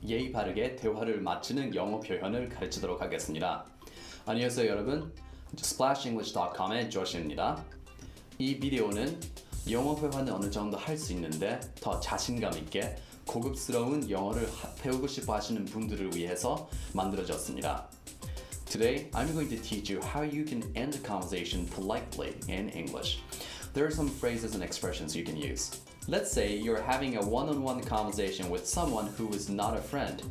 예의 바르게 대화를 마치는 영어 표현을 가르치도록 하겠습니다. 안녕하세요 여러분, splashenglish.com의 조시입니다. 이 비디오는 영어 회화는 어느 정도 할 수 있는데 더 자신감 있게 고급스러운 영어를 배우고 싶어 하시는 분들을 위해서 만들어졌습니다. Today, I'm going to teach you how you can end a conversation politely in English. There are some phrases and expressions you can use. Let's say you're having a one-on-one conversation with someone who is not a friend.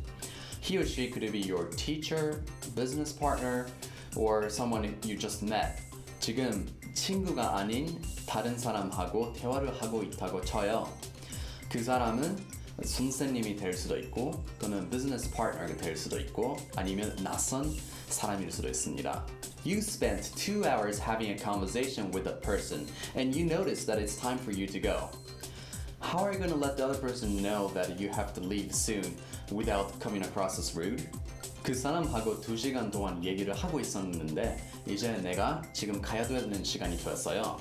He or she could be your teacher, business partner, or someone you just met. 지금 친구가 아닌 다른 사람하고 대화를 하고 있다고 쳐요. 그 사람은 선생님이 될 수도 있고 또는 비즈니스 파트너가 될 수도 있고 아니면 낯선 사람일 수도 있습니다. You spent 2 hours having a conversation with a person and you notice that it's time for you to go. How are you going to let the other person know that you have to leave soon without coming across as rude? 그 사람하고 2시간 동안 얘기를 하고 있었는데 이제 내가 지금 가야 되는 시간이 되었어요.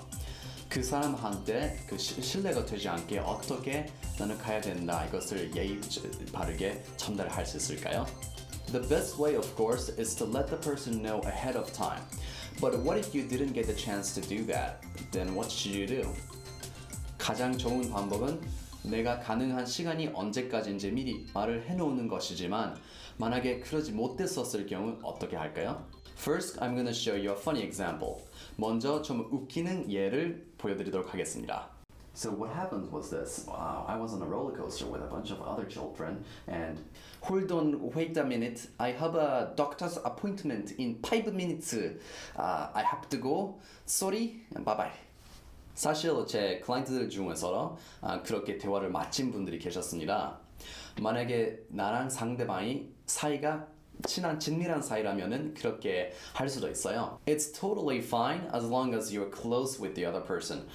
그 사람한테 신뢰가 되지 않게 어떻게 나는 가야 된다 이것을 예의 바르게 전달할 수 있을까요? The best way, of course, is to let the person know ahead of time. But what if you didn't get the chance to do that? Then what should you do? 가장 좋은 방법은 내가 가능한 시간이 언제까지인지 미리 말을 해놓는 것이지만 만약에 그러지 못했었을 경우 어떻게 할까요? First, I'm going to show you a funny example. 먼저 좀 웃기는 예를 보여드리도록 하겠습니다. So what happened was this. Wow, I was on a roller coaster with a bunch of other children and hold on, wait a minute. I have a doctor's appointment in 5 minutes. I have to go. Sorry. Bye bye. 사실 제 클라이언트들 중에서 그렇게 대화를 마친 분들이 계셨습니다. 만약에 나랑 상대방이 사이가 친한 친밀한 사이라면은 그렇게 할 수도 있어요. It's totally fine as long as you're close with the other person.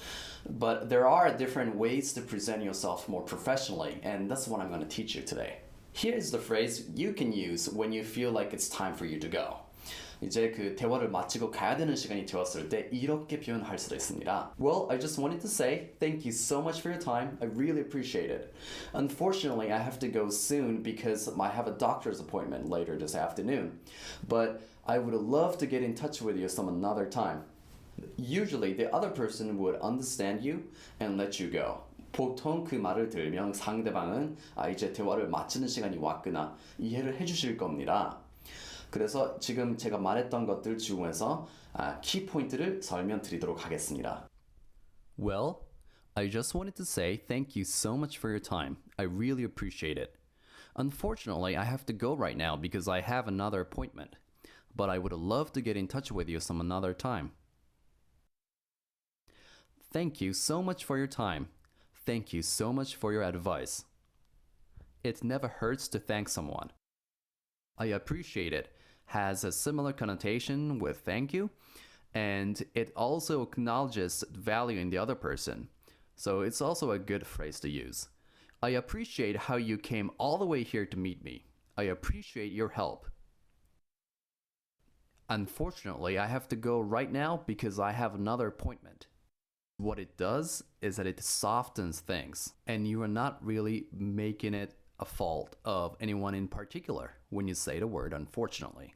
But there are different ways to present yourself more professionally, and that's what I'm going to teach you today. Here's the phrase you can use when you feel like it's time for you to go. 이제 그 대화를 마치고 가야 되는 시간이 되었을 때 이렇게 표현할 수도 있습니다. Well, I just wanted to say thank you so much for your time. I really appreciate it. Unfortunately, I have to go soon because I have a doctor's appointment later this afternoon. But I would love to get in touch with you some another time. Usually, the other person would understand you and let you go. 보통 그 말을 들으면 상대방은 이제 대화를 마치는 시간이 왔구나 이해를 해주실 겁니다. 그래서 지금 제가 말했던 것들 중에서 키포인트를 설명드리도록 하겠습니다. Well, I just wanted to say thank you so much for your time. I really appreciate it. Unfortunately, I have to go right now because I have another appointment. But I would love to get in touch with you some another time. Thank you so much for your time. Thank you so much for your advice. It never hurts to thank someone. I appreciate it has a similar connotation with thank you, and it also acknowledges value in the other person. So it's also a good phrase to use. I appreciate how you came all the way here to meet me. I appreciate your help. Unfortunately, I have to go right now because I have another appointment. What it does is that it softens things, and you are not really making it a fault of anyone in particular when you say the word unfortunately.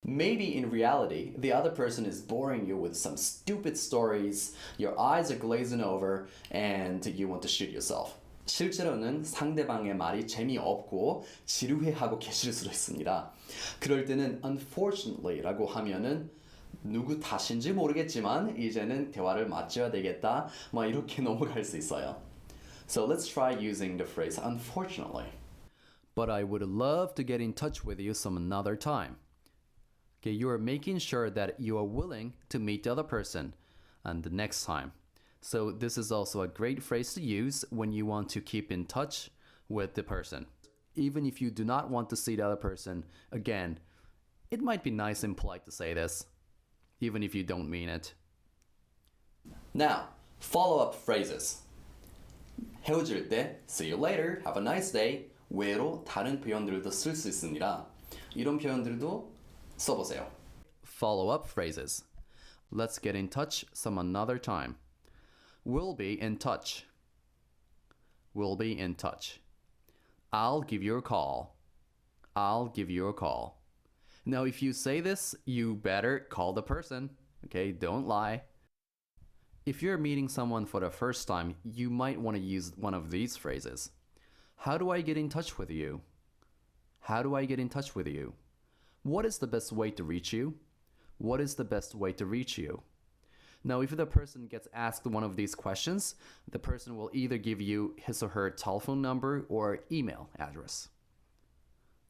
Maybe in reality, the other person is boring you with some stupid stories, your eyes are glazing over, and you want to shoot yourself. 실제로는 상대방의 말이 재미없고 지루해하고 계실 수도 있습니다. 그럴 때는 unfortunately 라고 하면은 누구 탓인지 모르겠지만 이제는 대화를 마쳐야 되겠다 이렇게 넘어갈 수 있어요. So let's try using the phrase unfortunately. But I would love to get in touch with you some another time. Okay, you are making sure that you are willing to meet the other person and the next time. So this is also a great phrase to use when you want to keep in touch with the person. Even if you do not want to see the other person again, it might be nice and polite to say this, even if you don't mean it. Now, follow-up phrases. 헤어질 때 see you later, have a nice day 외로 다른 표현들도 쓸 수 있습니다. 이런 표현들도 써보세요. Follow-up phrases. Let's get in touch some another time. We'll be in touch. We'll be in touch. I'll give you a call. I'll give you a call. Now, if you say this, you better call the person. Okay, don't lie. If you're meeting someone for the first time, you might want to use one of these phrases. How do I get in touch with you? How do I get in touch with you? What is the best way to reach you? What is the best way to reach you? Now, if the person gets asked one of these questions, the person will either give you his or her telephone number or email address.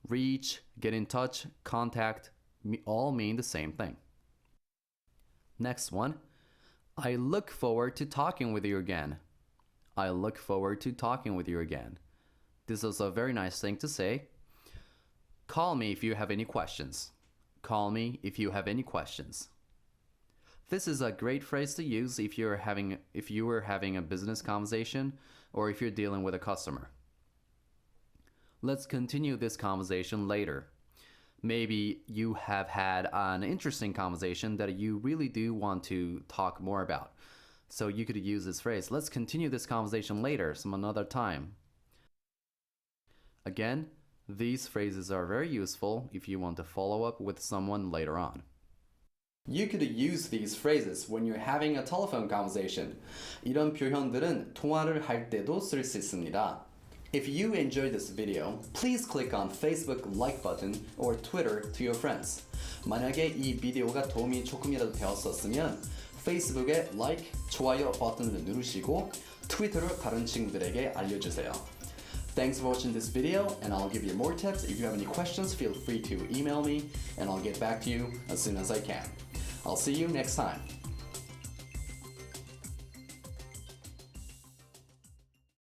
Reach, get in touch, contact, all mean the same thing. Next one. I look forward to talking with you again. I look forward to talking with you again. This is a very nice thing to say. Call me if you have any questions. Call me if you have any questions. This is a great phrase to use if you were having a business conversation or if you're dealing with a customer. Let's continue this conversation later. Maybe you have had an interesting conversation that you really do want to talk more about. So you could use this phrase, let's continue this conversation later, some another time. Again, these phrases are very useful if you want to follow up with someone later on. You could use these phrases when you're having a telephone conversation. 이런 표현들은 통화를 할 때도 쓸 수 있습니다. If you enjoyed this video, please click on Facebook like button or Twitter to your friends. 만약에 이 비디오가 도움이 조금이라도 되었었으면 페이스북에 like, 좋아요 버튼을 누르시고 트위터로 다른 친구들에게 알려주세요. Thanks for watching this video, and I'll give you more tips. If you have any questions, feel free to email me, and I'll get back to you as soon as I can. I'll see you next time.